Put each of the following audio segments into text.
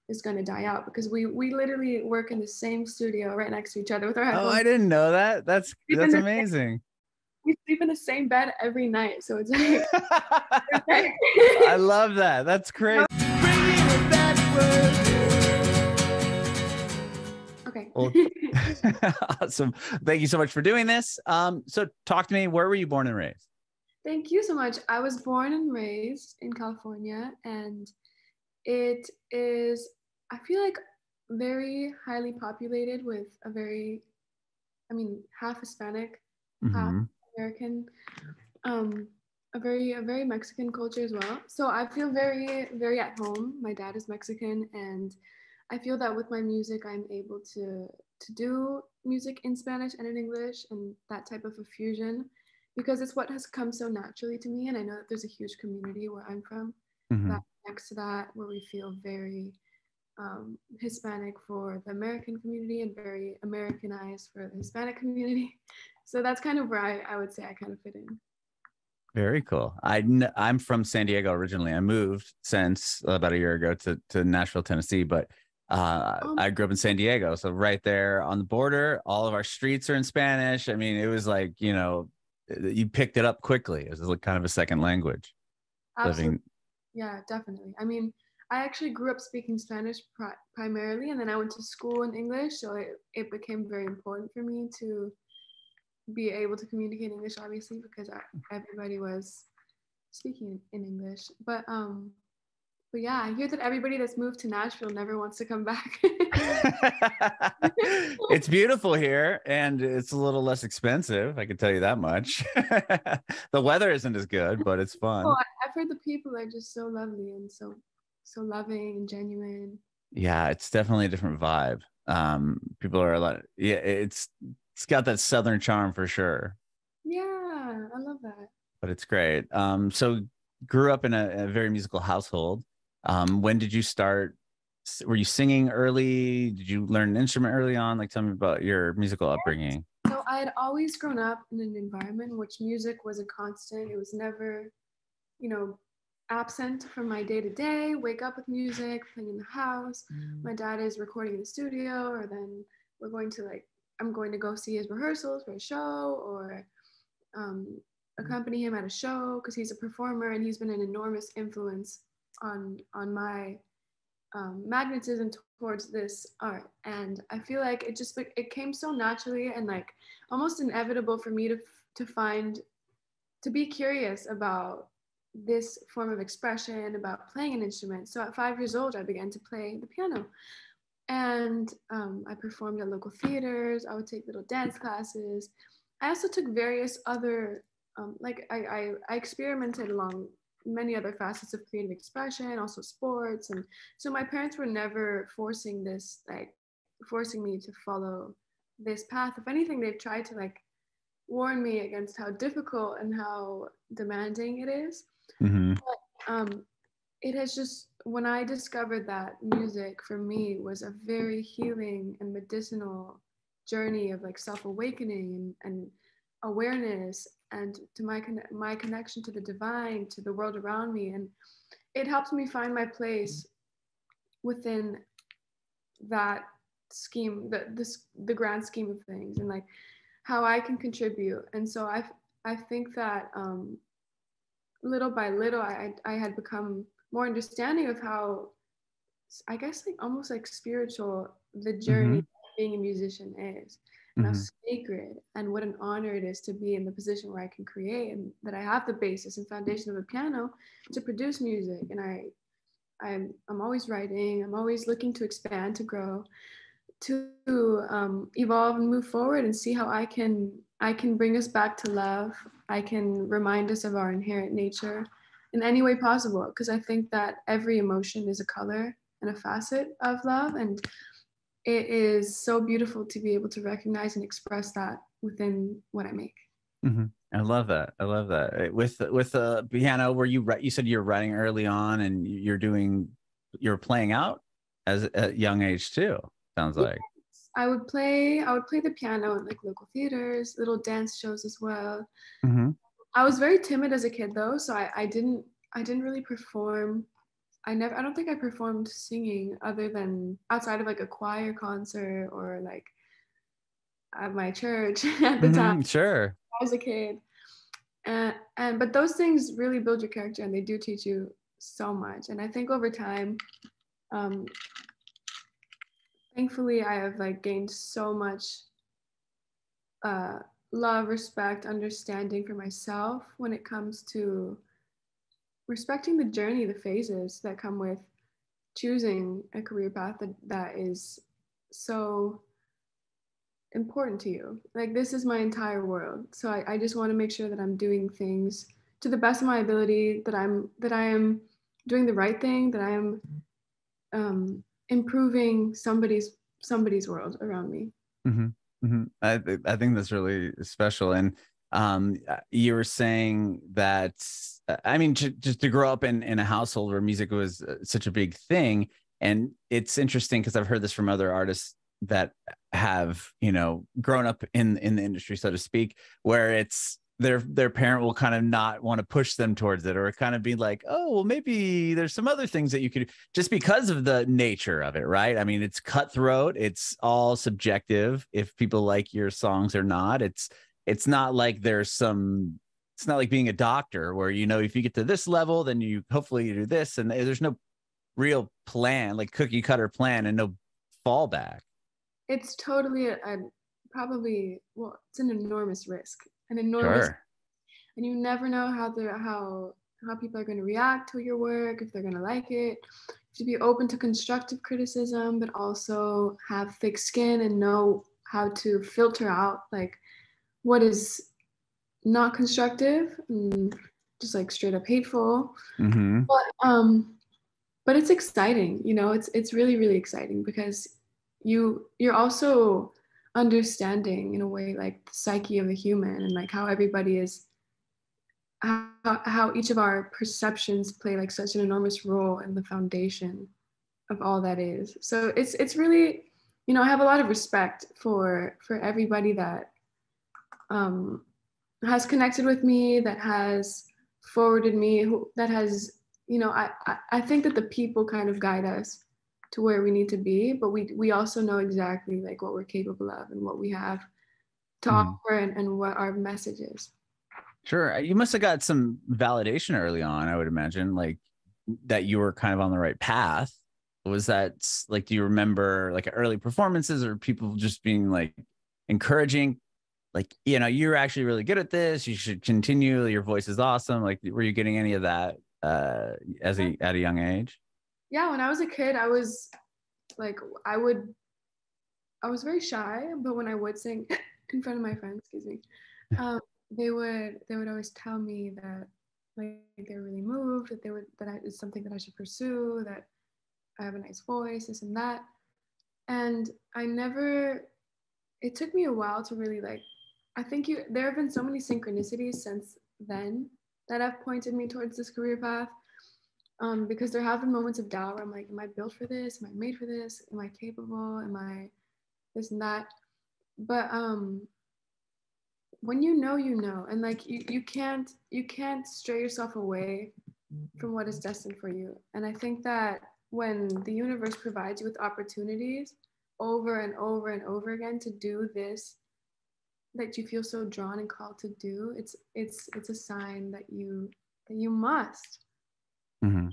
is going to die out, because we literally work in the same studio right next to each other with our Oh, headphones. I didn't know that. That's amazing. We sleep in the same bed every night, so it's like I love that. That's crazy. okay. Well, awesome. Thank you so much for doing this. So talk to me. Where were you born and raised? Thank you so much. I was born and raised in California, and it is, I feel like, very highly populated with a very, I mean, half Hispanic, half Mm-hmm. American, um, a very Mexican culture as well. So I feel very, very at home. My dad is Mexican, and I feel that with my music, I'm able to do music in Spanish and in English, and that type of a fusion, because it's what has come so naturally to me. And I know that there's a huge community where I'm from Mm-hmm. that next to that, where we feel very Hispanic for the American community and very Americanized for the Hispanic community. So that's kind of where I would say I kind of fit in. Very cool. I'm from San Diego originally. I moved since about a year ago to Nashville, Tennessee, but I grew up in San Diego. So right there on the border, all of our streets are in Spanish. I mean, it was like, you picked it up quickly. It was like kind of a second language Absolutely. living. Yeah, definitely. I mean, I actually grew up speaking Spanish primarily, and then I went to school in English. So it became very important for me to be able to communicate in English, obviously, because everybody was speaking in English. But yeah, I hear that everybody that's moved to Nashville never wants to come back. It's beautiful here and it's a little less expensive. I can tell you that much. The weather isn't as good, but it's Oh, fun. I've heard the people are just so lovely and so loving and genuine. Yeah, it's definitely a different vibe. People are a lot. Yeah, it's got that southern charm for sure. Yeah, I love that. But it's great. So grew up in a very musical household. When did you start? Were you singing early? Did you learn an instrument early on? Like, tell me about your musical upbringing. So I had always grown up in an environment in which music was a constant. It was never, you know, absent from my day to day. Wake up with music, playing in the house. My dad is recording in the studio, or then we're going to I'm going to go see his rehearsals for a show, or um, accompany him at a show because he's a performer and he's been an enormous influence on my magnetism towards this art. And I feel like it came so naturally and like almost inevitable for me to be curious about this form of expression, about playing an instrument. So at 5 years old, I began to play the piano. And I performed at local theaters. I would take little dance classes. I also took various other, I experimented along many other facets of creative expression, also sports. And so my parents were never forcing me to follow this path. If anything, they've tried to warn me against how difficult and how demanding it is. Mm-hmm. But it has just, when I discovered that music for me was a very healing and medicinal journey of self-awakening and awareness, and to my connection to the divine, to the world around me, and it helps me find my place within that scheme, the grand scheme of things, and how I can contribute. And so I think that little by little I had become more understanding of how, I guess, almost spiritual the journey Mm-hmm. of being a musician is, and how Mm-hmm. sacred and what an honor it is to be in the position where I can create, and that I have the basis and foundation of a piano to produce music. And I'm always writing. I'm always looking to expand, to grow, to evolve and move forward, and see how I can bring us back to love. I can remind us of our inherent nature in any way possible, because I think that every emotion is a color and a facet of love, and it is so beautiful to be able to recognize and express that within what I make. Mm-hmm. I love that. I love that. With the piano, you said you're writing early on, and you're playing out as a young age too. Sounds Yes. like. I would play the piano in local theaters, little dance shows as well. Mm-hmm. I was very timid as a kid though, so I didn't really perform I don't think I performed singing other than outside of like a choir concert or like at my church at the time Sure. I was a kid. But those things really build your character and they do teach you so much. And I think over time, um, thankfully I have like gained so much uh, love, respect, understanding for myself when it comes to respecting the journey, the phases that come with choosing a career path that is so important to you. Like this is my entire world. So I just want to make sure that I'm doing things to the best of my ability, that I am doing the right thing, that I am improving somebody's world around me. I think that's really special. And you were saying that, I mean, just to grow up in a household where music was such a big thing. And it's interesting because I've heard this from other artists that have, grown up in the industry, so to speak, where it's their parent will kind of not want to push them towards it, or kind of be like, oh, well, maybe there's some other things that you could, just because of the nature of it, right? I mean, it's cutthroat, it's all subjective if people like your songs or not. It's not like it's not like being a doctor where, if you get to this level, then you hopefully you do this, and there's no real plan, like cookie cutter plan, and no fallback. It's totally probably, well, it's an enormous risk, an enormous, Sure. and you never know how people are going to react to your work, if they're going to like it. To be open to constructive criticism, but also have thick skin and know how to filter out like what is not constructive and just like straight up hateful. Mm-hmm. But it's exciting, it's really, really exciting because you're also understanding in a way like the psyche of the human and like how everybody is how each of our perceptions play like such an enormous role in the foundation of all that is. So it's really, I have a lot of respect for everybody that um, has connected with me, that has forwarded me, that has, I think that the people kind of guide us to where we need to be, but we also know exactly like what we're capable of and what we have to offer and what our message is. Sure. You must have got some validation early on, I would imagine, like that you were kind of on the right path. Was that like, do you remember like early performances or people just being like encouraging, like, you're actually really good at this, you should continue, your voice is awesome? Like, were you getting any of that at a young age? Yeah, when I was a kid, I was like, I was very shy, but when I would sing in front of my friends, excuse me, um, they would always tell me that like they were really moved, that it's something that I should pursue, that I have a nice voice, this and that. And it took me a while to really like, I think there have been so many synchronicities since then that have pointed me towards this career path. Because there have been moments of doubt where I'm like, am I built for this? Am I made for this? Am I capable? Am I this and that? But when and like you can't stray yourself away from what is destined for you. And I think that when the universe provides you with opportunities over and over and over again to do this that you feel so drawn and called to do, it's a sign that you must. Mm-hmm.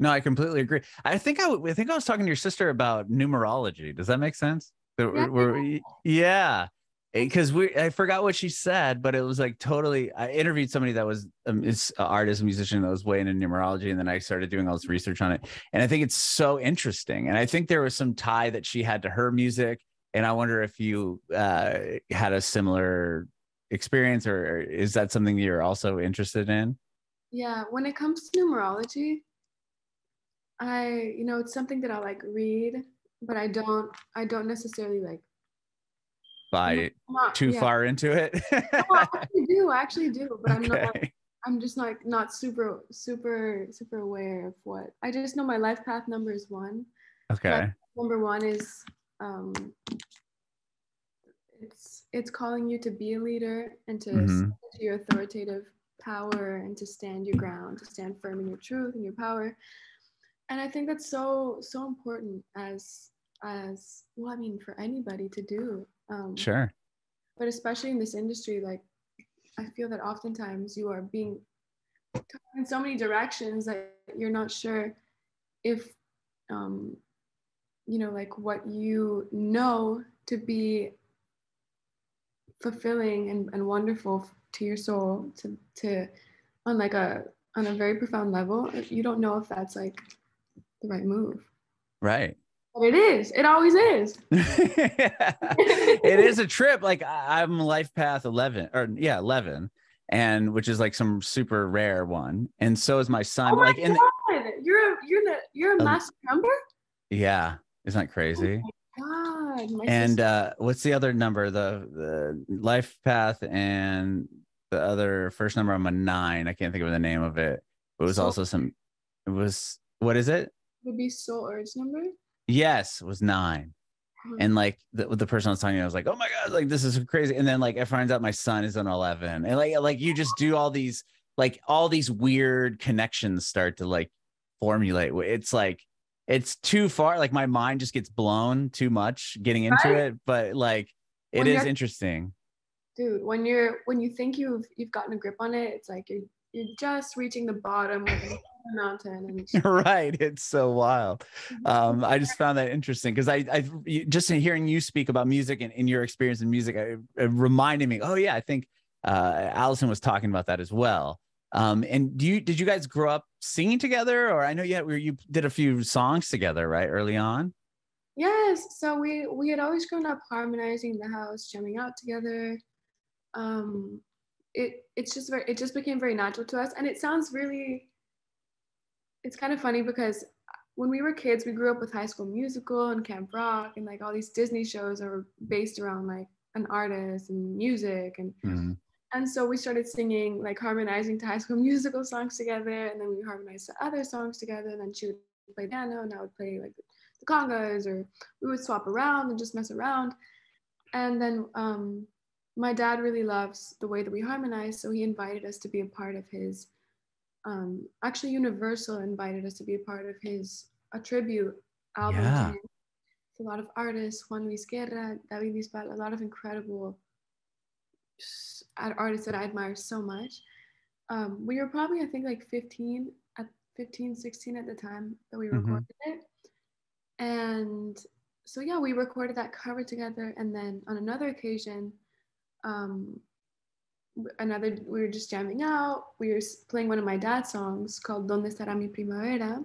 No, I completely agree. I think I was talking to your sister about numerology. Does that make sense? Yeah. Yeah, because I forgot what she said, but it was like totally. I interviewed somebody that was is an artist, musician that was way into numerology, and then I started doing all this research on it, and I think it's so interesting. And I think there was some tie that she had to her music, and I wonder if you had a similar experience, or is that something you're also interested in? Yeah, when it comes to numerology, it's something that I like read, but I don't necessarily like. By I'm not, too yeah. far into it. No, I actually do, but Okay. I'm just like not super, super, super aware of what. I just know my life path number is 1. Life Okay. path number 1 is, um, it's calling you to be a leader and to step Hmm. into your authoritative power and to stand your ground, to stand firm in your truth and your power. And I think that's so important as well, I mean, for anybody to do. Sure. But especially in this industry, like I feel that oftentimes you are being taught in so many directions that you're not sure if like what you know to be fulfilling and wonderful to your soul to on like on a very profound level, you don't know if that's like the right move. Right. But it is. It always is. It is a trip. Like I'm life path 11 or 11, and which is like some super rare one. And so is my son. Oh my like in God. You're a master number? Yeah. Isn't that crazy? Oh my God. And what's the other number? The life path and the other first number, I'm a 9. I can't think of the name of it. It was also it was, what is it? Would be Soul Urge number? Yes, it was 9. And like the person I was talking to, I was like, oh my God, like this is crazy. And then like I find out my son is an 11. And like you just do all these weird connections start to like formulate. It's like, it's too far. Like my mind just gets blown too much getting into it. But like, it is interesting. Dude, when you think you've gotten a grip on it, it's like you're just reaching the bottom of the mountain. And right. It's so wild. I just found that interesting because I just in hearing you speak about music and in your experience in music, it reminded me, oh yeah, I think Allison was talking about that as well. And did you guys grow up singing together? Or I know you did a few songs together, right? Early on? Yes. So we had always grown up harmonizing in the house, jamming out together. It just became very natural to us. And it's kind of funny because when we were kids, we grew up with High School Musical and Camp Rock, and like all these Disney shows are based around like an artist and music. And so we started singing, like harmonizing to High School Musical songs together, and then we harmonized to other songs together, and then she would play piano and I would play like the congas, or we would swap around and just mess around. And then my dad really loves the way that we harmonize, so he invited us to be a part of his actually Universal invited us to be a part of a tribute album to him. It's a lot of artists, Juan Luis Guerra, David Bisbal, a lot of incredible artists that I admire so much. We were probably, I think, like 15, 16 at the time that we recorded it. And so, yeah, we recorded that cover together. And then on another occasion, we were just jamming out. We were playing one of my dad's songs called Donde Estará Mi Primavera,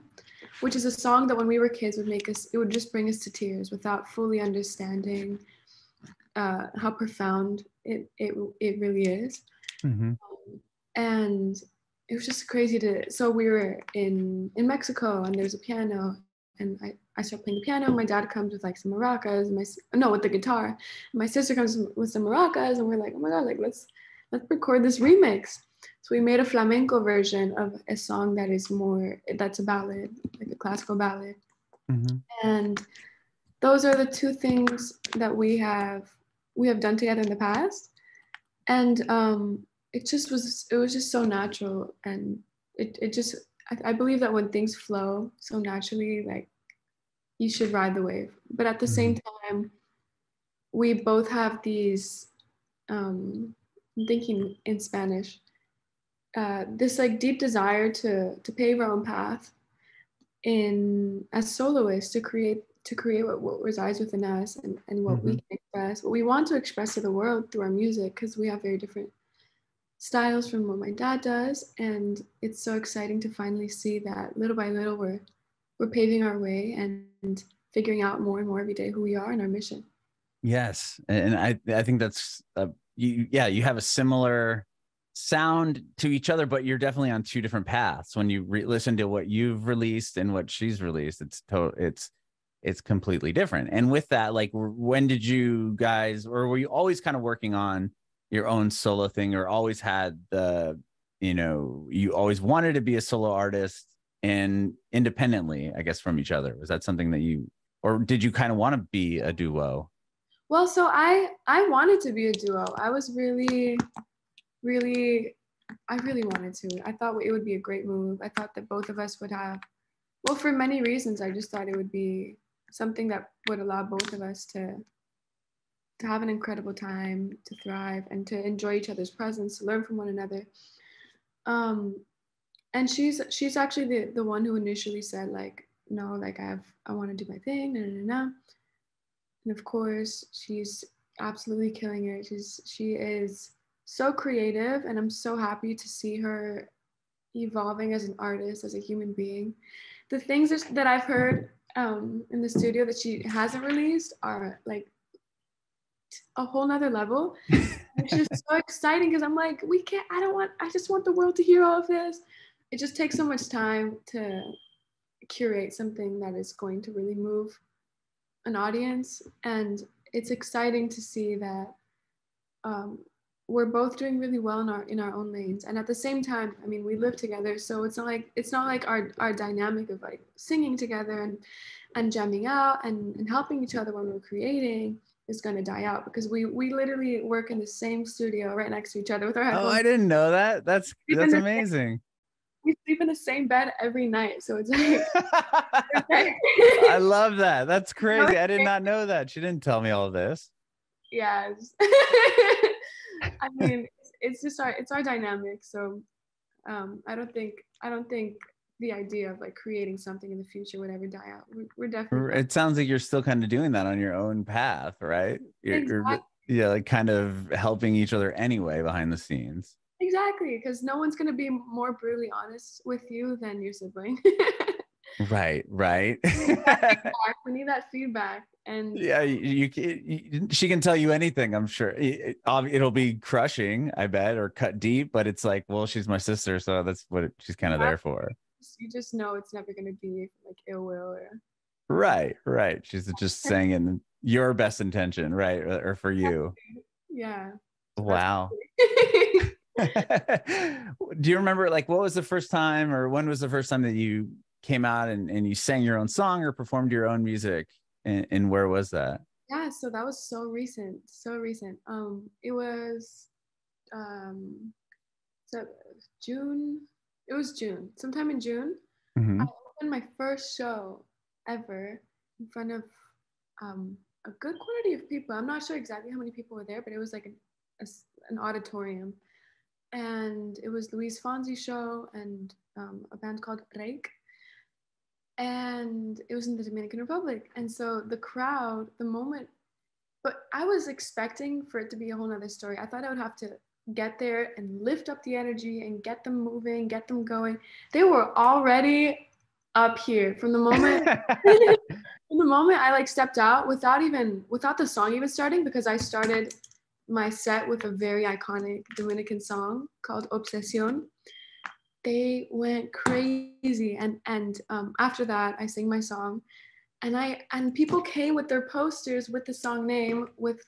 which is a song that when we were kids it would just bring us to tears without fully understanding how profound it really is. And it was just crazy so we were in Mexico, and there's a piano, and I start playing the piano. My dad comes with like some maracas, with the guitar. And my sister comes with some maracas, and we're like, oh my God, like let's record this remix. So we made a flamenco version of a song that's a ballad, like a classical ballad. And those are the two things that we have done together in the past. And it was just so natural. And I believe that when things flow so naturally, like you should ride the wave. But at the same time, we both have these thinking in Spanish, this like deep desire to pave our own path as soloists, to create what resides within us, and what we can express, what we want to express to the world through our music, because we have very different styles from what my dad does. And it's so exciting to finally see that little by little we're paving our way and figuring out more and more every day who we are and our mission. Yes. And I think that's you have a similar sound to each other, but you're definitely on two different paths. When you listen to what you've released and what she's released, it's completely different. And with that, like, when did you guys, or were you always kind of working on your own solo thing, or always had you always wanted to be a solo artist and independently, I guess, from each other? Was that something that or did you kind of want to be a duo? Well, so I wanted to be a duo. I was really wanted to. I thought it would be a great move. I thought that both of us would have Well, for many reasons, I just thought it would be something that would allow both of us to have an incredible time, to thrive, and to enjoy each other's presence, to learn from one another. And she's actually the one who initially said, like, no, like I want to do my thing, no. And of course, she's absolutely killing it. She is so creative, and I'm so happy to see her evolving as an artist, as a human being. The things that I've heard in the studio that she hasn't released are like a whole nother level. It's just so exciting because I'm like, I just want the world to hear all of this. It just takes so much time to curate something that is going to really move an audience. And it's exciting to see that we're both doing really well in our own lanes. And at the same time, I mean, we live together, so it's not like our dynamic of like singing together and jamming out and helping each other when we're creating is going to die out, because we literally work in the same studio right next to each other with our headphones. Oh, I didn't know that. That's amazing. We sleep in the same bed every night, so it's like I love that. That's crazy. I did not know that. She didn't tell me all of this. Yes. I mean, it's our dynamic. So I don't think the idea of like creating something in the future would ever die out. We're definitely. It sounds like you're still kind of doing that on your own path, right? Exactly. Yeah, like kind of helping each other anyway behind the scenes. Exactly, because no one's gonna be more brutally honest with you than your sibling. Right. We need that feedback. And yeah, she can tell you anything. I'm sure it'll be crushing, I bet, or cut deep, but it's like, well, she's my sister, so that's what she's kind of there for. You just know it's never going to be like ill will or. Right. She's just saying in your best intention, right, or for you. Yeah. Wow. Do you remember, like, what was the first time, or when was the first time that you came out and you sang your own song or performed your own music? And where was that? Yeah, so that was so recent. It was so June. It was June. Sometime in June, Mm-hmm. I opened my first show ever in front of a good quantity of people. I'm not sure exactly how many people were there, but it was like an auditorium. And it was Luis Fonsi's show and a band called Reik. And it was in the Dominican Republic. And so the crowd, but I was expecting for it to be a whole nother story. I thought I would have to get there and lift up the energy and get them moving, get them going. They were already up here from the moment from the moment I like stepped out without the song even starting, because I started my set with a very iconic Dominican song called Obsesión. They went crazy, and after that I sang my song, and people came with their posters with the song name, with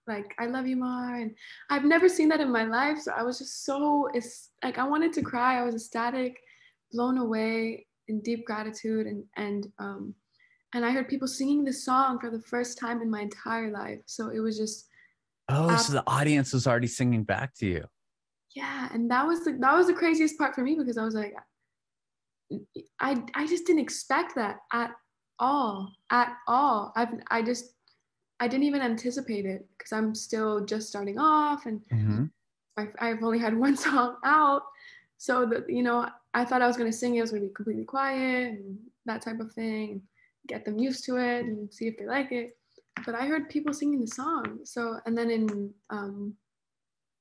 like I love you Mar, and I've never seen that in my life, so I was just like I wanted to cry. I was ecstatic, blown away in deep gratitude, and I heard people singing this song for the first time in my entire life, so it was just so the audience was already singing back to you. Yeah, and that was the craziest part for me, because I was like, I just didn't expect that at all. I didn't even anticipate it, because I'm still just starting off, and I've only had one song out, so I thought I was going to sing it was going to be completely quiet and that type of thing, get them used to it and see if they like it. But I heard people singing the song. So, and then in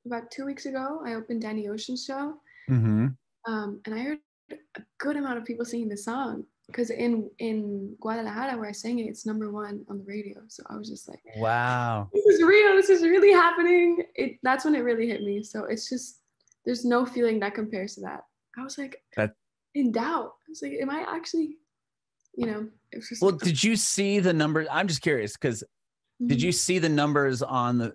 about 2 weeks ago, I opened Danny Ocean's show. And I heard a good amount of people singing the song, because in Guadalajara, where I sang it, it's #1 on the radio. So I was just like, wow, this is real. This is really happening. That's when it really hit me. So it's just, there's no feeling that compares to that. I was like in doubt. I was like, am I actually, it's just. Well, did you see the numbers? I'm just curious, because did you see the numbers on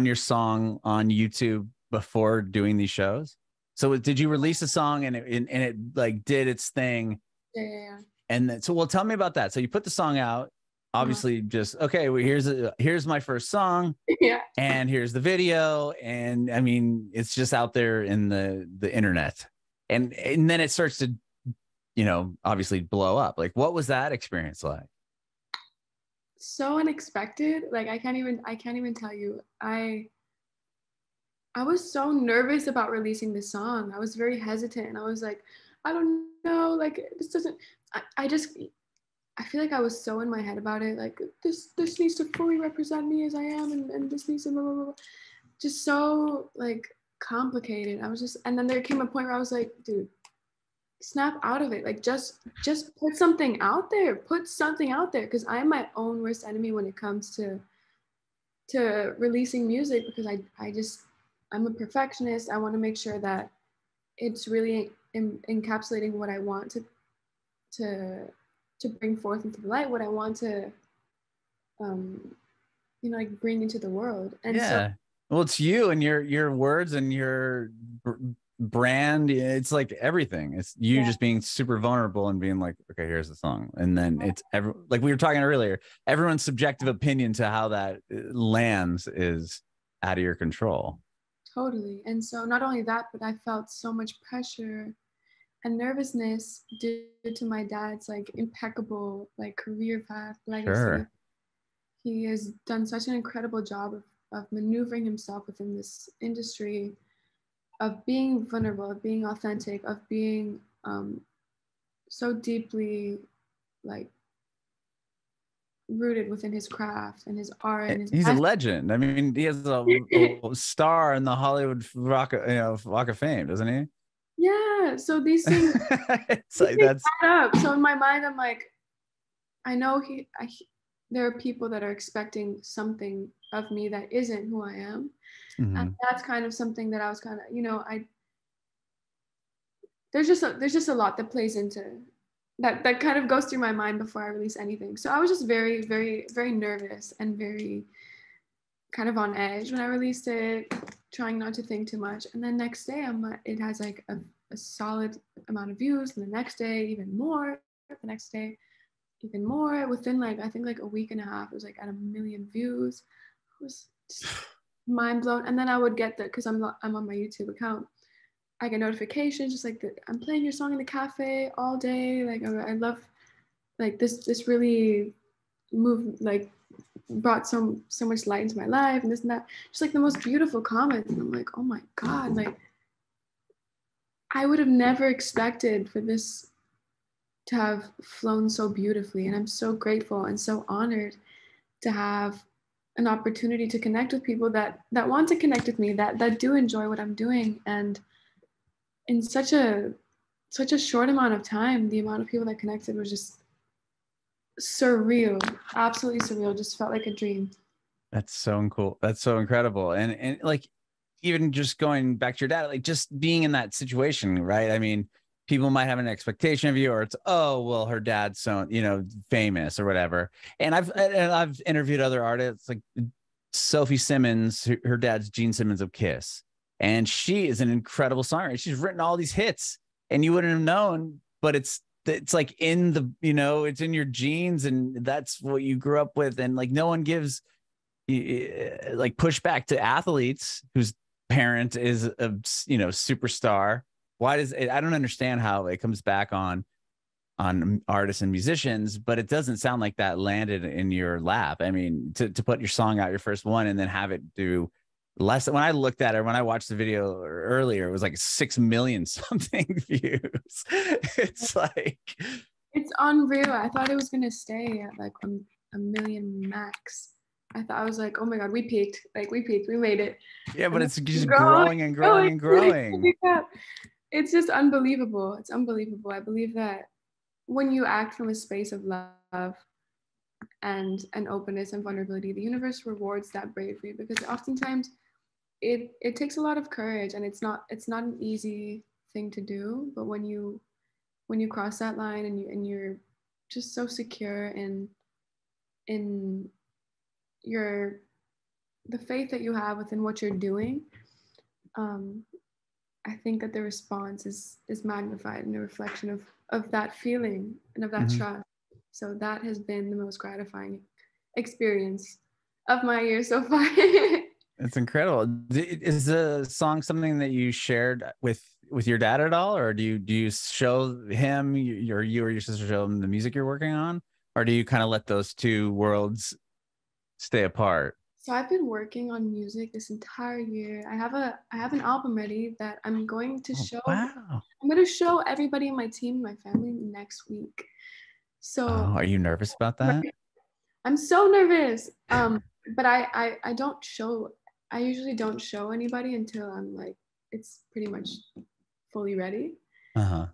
your song on YouTube before doing these shows? So did you release a song and it like did its thing? Yeah. And then, well, tell me about that. So you put the song out, obviously just, okay, well, here's my first song. Yeah. And here's the video. And I mean, it's just out there in the internet. And then it starts to obviously blow up. Like, what was that experience like? So unexpected. Like I can't even tell you. I was so nervous about releasing this song. I was very hesitant, and I was like, I don't know, like this doesn't. I feel like I was so in my head about it. Like this needs to fully represent me as I am, and this needs to blah, blah, blah. Just so like complicated. I was just, and then there came a point where I was like, dude, snap out of it. Like just put something out there. Put something out there, because I'm my own worst enemy when it comes to releasing music, because I'm a perfectionist. I want to make sure that it's really encapsulating what I want to bring forth into the light, what I want to like bring into the world. And so, well, it's you and your words and your brand. It's like everything. It's you just being super vulnerable and being like, okay, here's the song. And then it's like we were talking earlier, everyone's subjective opinion to how that lands is out of your control. Totally. And so not only that, but I felt so much pressure and nervousness due to my dad's like impeccable like career path, legacy. Sure. He has done such an incredible job of maneuvering himself within this industry, of being vulnerable, of being authentic, of being so deeply like rooted within his craft and his art. And he's a legend. I mean, he has a star in the Hollywood Walk of Fame, doesn't he? Yeah. So these things, it's like that's up. So in my mind, I'm like, I know there are people that are expecting something of me that isn't who I am. Mm-hmm. And that's kind of something that I was kind of, there's just a lot that plays into that kind of goes through my mind before I release anything. So I was just very, very, very nervous and very kind of on edge when I released it, trying not to think too much. And then next day it has like a solid amount of views, and the next day even more, the next day even more. Within like I think like a week and a half, it was like at 1 million views. It was just mind blown. And then I would get because I'm on my YouTube account, I get notifications just like I'm playing your song in the cafe all day. Like I love like this really brought so much light into my life, and this and that. Just like the most beautiful comments, and I'm like, oh my god, like I would have never expected for this to have flown so beautifully, and I'm so grateful and so honored to have an opportunity to connect with people that want to connect with me, that do enjoy what I'm doing. And in such a short amount of time, the amount of people that connected was just surreal, absolutely surreal. Just felt like a dream. That's so cool. That's so incredible. And like, even just going back to your dad, like just being in that situation, right? I mean, people might have an expectation of you, or it's, oh, well, her dad's so, famous or whatever. And I've interviewed other artists like Sophie Simmons, her dad's Gene Simmons of Kiss. And she is an incredible songwriter. She's written all these hits and you wouldn't have known, but it's like in the, it's in your genes, and that's what you grew up with. And like, no one gives like pushback to athletes whose parent is a, superstar. Why does it? I don't understand how it comes back on artists and musicians, but it doesn't sound like that landed in your lap. I mean, to put your song out, your first one, and then have it do less. When I looked at it, when I watched the video earlier, it was like 6 million something views. It's like, it's unreal. I thought it was gonna stay at like 1 million max. I was like, oh my god, we peaked. Like we made it. Yeah, but it's just growing and growing and growing. It's just unbelievable. It's unbelievable. I believe that when you act from a space of love and openness and vulnerability, the universe rewards that bravery, because oftentimes it takes a lot of courage, and it's not an easy thing to do. But when you cross that line and you're just so secure in the faith that you have within what you're doing, I think that the response is magnified and a reflection of that feeling and of that trust. So that has been the most gratifying experience of my year so far. It's incredible. Is the song something that you shared with with your dad at all, or do you show him you or your sister show him the music you're working on, or do you kind of let those two worlds stay apart? So I've been working on music this entire year. I have an album ready that I'm going to Oh, show. wow. I'm going to show everybody in my team, my family next week. So Oh, are you nervous about that? I'm so nervous. But I don't show. I usually don't show anybody until I'm like it's pretty much fully ready. Uh-huh.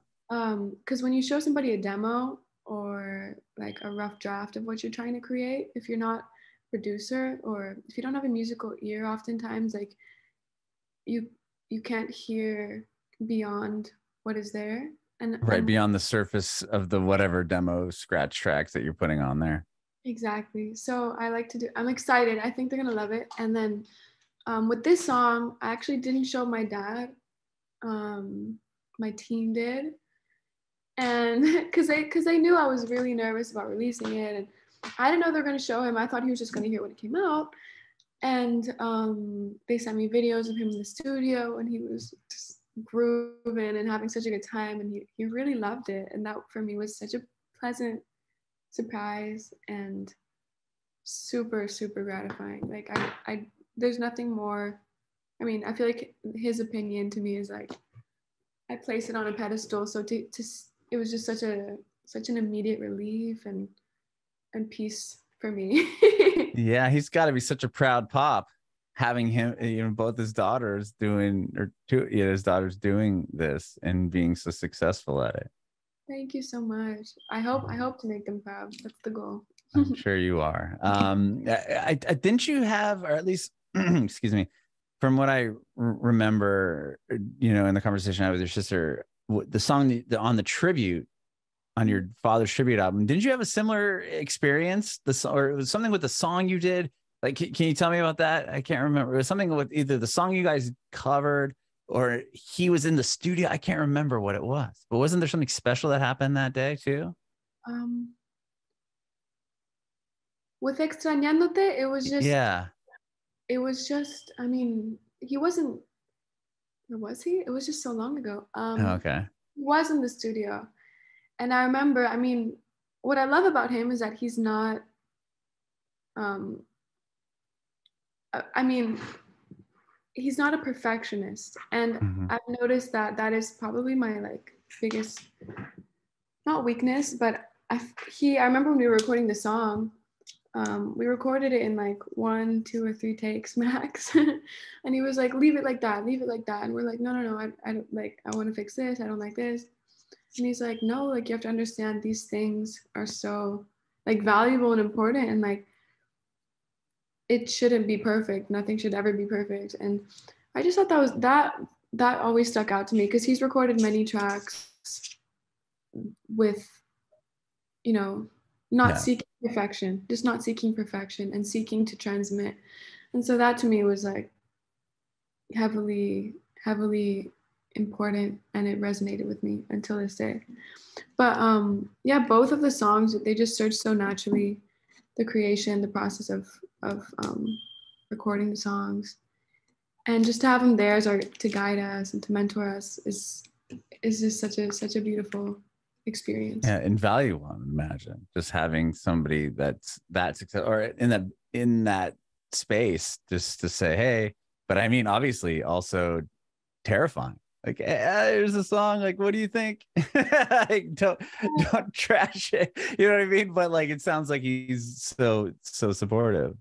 Because when you show somebody a demo or like a rough draft of what you're trying to create, if you're not a producer or if you don't have a musical ear, oftentimes like you you can't hear beyond what is there. Right And beyond the surface of the whatever demo scratch tracks that you're putting on there. exactly. So I like to do. I'm excited. I think they're gonna love it. And then with this song, I actually didn't show my dad. My team did, and because they knew I was really nervous about releasing it, and I didn't know they were gonna show him. I thought he was just gonna hear when it came out, and they sent me videos of him in the studio, and he was just grooving and having such a good time, and he really loved it, and that for me was such a pleasant surprise and super super gratifying. Like I there's nothing more. I mean, I feel like his opinion to me is like I place it on a pedestal. So to it was just such an immediate relief and peace for me. Yeah, he's got to be such a proud pop having him, both his daughters doing or two, his daughters doing this and being so successful at it. Thank you so much. I hope to make them proud. That's the goal. I'm sure you are. I didn't you have, or at least, excuse me, from what I remember, in the conversation I had with your sister, the song on the tribute on your father's tribute album, didn't you have a similar experience? Or it was something with the song you did. Like, can you tell me about that? I can't remember. It was something with either the song you guys covered or he was in the studio. I can't remember what it was, but wasn't there something special that happened that day too? Um, with Extrañándote, Yeah. I mean, he wasn't, or was he? It was just so long ago. Okay. He was in the studio. And I remember, I mean, what I love about him is that he's not, um, I mean, he's not a perfectionist. And Mm-hmm. I've noticed that that is probably my like biggest, not weakness, but I remember when we were recording the song, we recorded it in like 1, 2, or 3 takes max. And he was like, leave it like that, leave it like that. And we're like, no, I don't like, I want to fix this. I don't like this. And he's like, no, like you have to understand these things are so like valuable and important. And like, it shouldn't be perfect. Nothing should ever be perfect. And I just thought that always stuck out to me because he's recorded many tracks with, you know, not Yeah. seeking perfection, just not seeking perfection and seeking to transmit. And so that to me was like heavily, heavily important and it resonated with me until this day. But yeah, both of the songs, they just surged so naturally. The creation, the process of recording the songs, and just to have them there to guide us and to mentor us is just such a beautiful experience. Yeah, invaluable. I imagine just having somebody that's that success or in that space just to say, hey, but I mean, obviously also terrifying. Like, here's a song. Like, what do you think? Like, don't trash it. You know what I mean? But like, it sounds like he's so supportive.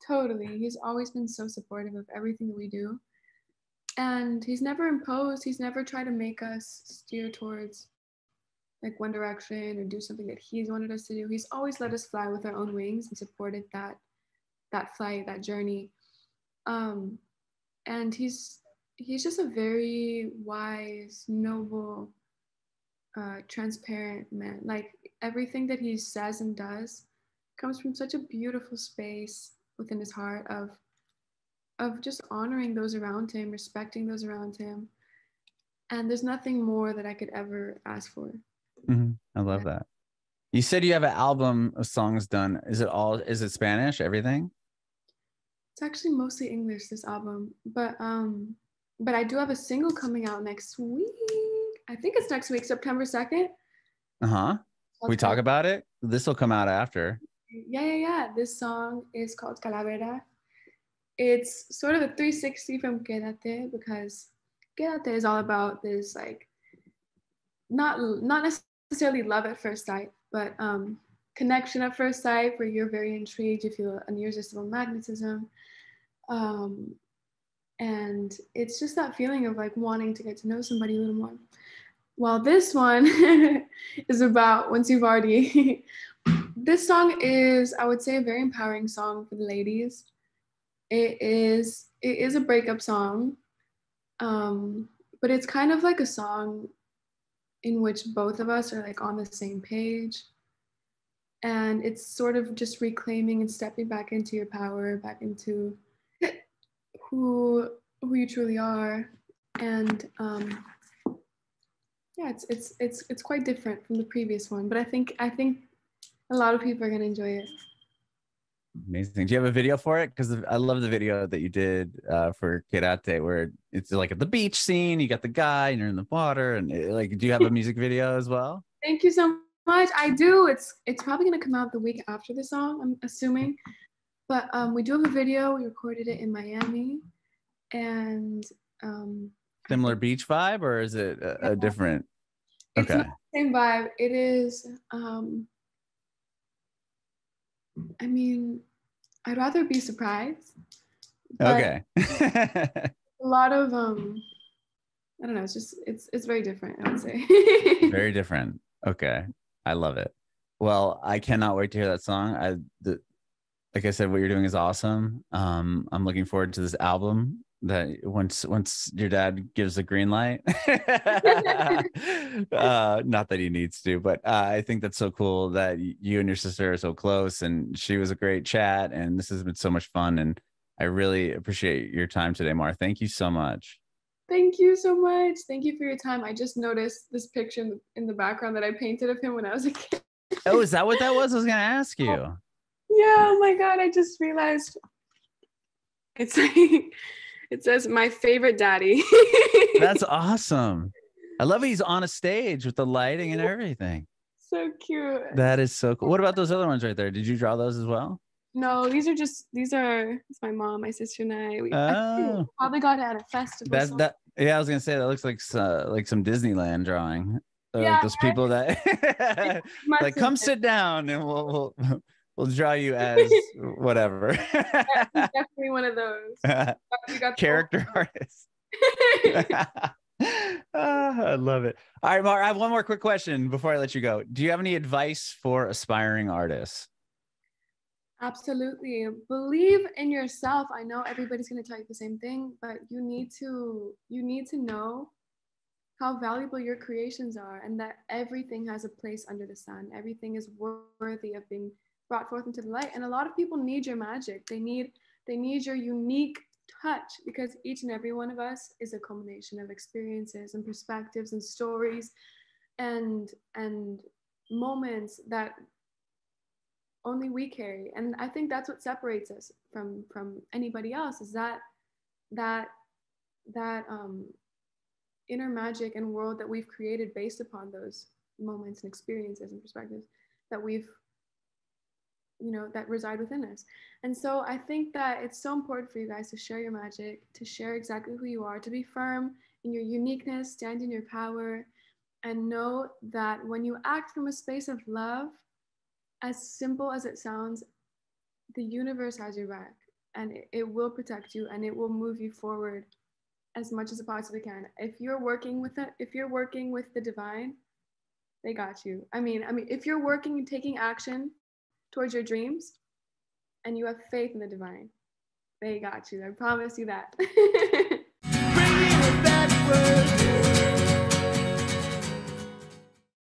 Totally. He's always been so supportive of everything that we do. And he's never imposed, he's never tried to make us steer towards like one direction or do something that he's wanted us to do. He's always let us fly with our own wings and supported that flight, that journey. Um, and he's just a very wise, noble, transparent man. Like everything that he says and does comes from such a beautiful space within his heart of just honoring those around him, respecting those around him. And there's nothing more that I could ever ask for. Mm-hmm. I love that. You said you have an album of songs done. Is it Spanish, everything? It's actually mostly English, this album, but But I do have a single coming out next week. I think it's next week, September 2nd. We talk about it. This will come out after. Yeah. This song is called Calavera. It's sort of a 360 from Quédate, because Quédate is all about this, like, not necessarily love at first sight, but connection at first sight, where you're very intrigued, you feel an irresistible magnetism. And it's just that feeling of like wanting to get to know somebody a little more. While this one is about once you've already, this song is, I would say, a very empowering song for the ladies. It is a breakup song, but it's kind of like a song in which both of us are like on the same page. And it's sort of just reclaiming and stepping back into your power, back into who you truly are. And yeah, it's quite different from the previous one, but I think a lot of people are gonna enjoy it. Amazing. Do you have a video for it? Because I love the video that you did for Quédate, where it's like at the beach scene, you got the guy and you're in the water, and like, do you have a music video as well? Thank you so much. I do. It's probably gonna come out the week after the song, I'm assuming. But we do have a video. We recorded it in Miami, and similar beach vibe, or is it a different? It's not the same vibe. It is. I mean, I'd rather be surprised. Okay. A lot of I don't know. It's just it's very different, I would say. Very different. Okay, I love it. Well, I cannot wait to hear that song. Like I said, what you're doing is awesome. I'm looking forward to this album that once your dad gives the green light. Not that he needs to, but I think that's so cool that you and your sister are so close, and she was a great chat, and this has been so much fun, and I really appreciate your time today, Mar. Thank you so much. Thank you so much. Thank you for your time. I just noticed this picture in the background that I painted of him when I was a kid. Oh, is that what that was? I was gonna ask you. Yeah, oh my God, I just realized it's like, it says my favorite daddy. That's awesome. I love he's on a stage with the lighting and everything. So cute. That is so cool. What about those other ones right there? Did you draw those as well? No, it's my mom, my sister, and I probably got it at a festival. Yeah, I was gonna say that looks like some Disneyland drawing. Yeah, those people that like come sit down and we'll draw you as whatever. Definitely one of those. Character artist. I love it. All right, Mar, I have one more quick question before I let you go. Do you have any advice for aspiring artists? Absolutely. Believe in yourself. I know everybody's going to tell you the same thing, but you need to know how valuable your creations are, and that everything has a place under the sun. Everything is worthy of being brought forth into the light. And a lot of people need your magic. They need your unique touch, because each and every one of us is a combination of experiences and perspectives and stories and moments that only we carry. And I think that's what separates us from anybody else, is that inner magic and world that we've created based upon those moments and experiences and perspectives that we've, that reside within us. And so I think that it's so important for you guys to share your magic, to share exactly who you are, to be firm in your uniqueness, stand in your power, and know that when you act from a space of love, as simple as it sounds, the universe has your back, and it will protect you, and it will move you forward as much as it possibly can. If you're working with the divine, they got you. I mean, if you're working and taking action towards your dreams, and you have faith in the divine, they got you. I promise you that. Bringing it backward.